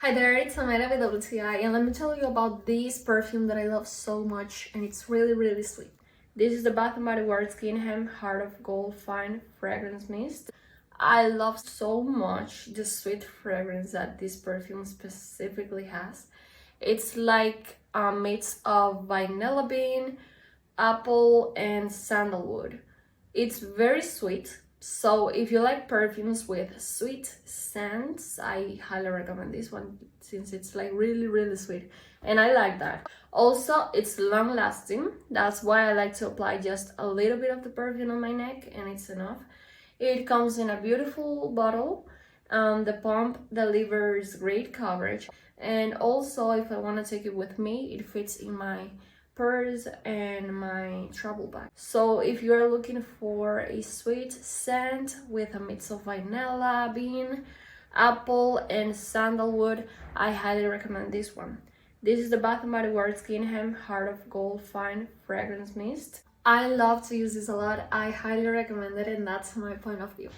Hi there, it's Amanda with WTI, and let me tell you about this perfume that I love so much, and it's really sweet. This is the Bath & Body Works Gingham Heart of Gold Fine Fragrance Mist. I love so much the sweet fragrance that this perfume specifically has. It's like a mix of vanilla bean, apple, and sandalwood. It's very sweet, so if you like perfumes with sweet scents, I highly recommend this one since it's like really sweet, and I like that. Also, it's long lasting. That's why I like to apply just a little bit of the perfume on my neck, and it's enough. It comes in a beautiful bottle. The pump delivers great coverage, and also if I want to take it with me, it fits in my purse and my travel bag. So if you're looking for a sweet scent with a mix of vanilla bean, apple, and sandalwood, I highly recommend this one. This is the Bath & Body Works Gingham Heart of Gold Fine Fragrance Mist. I love to use this a lot. I highly recommend it, and that's my point of view.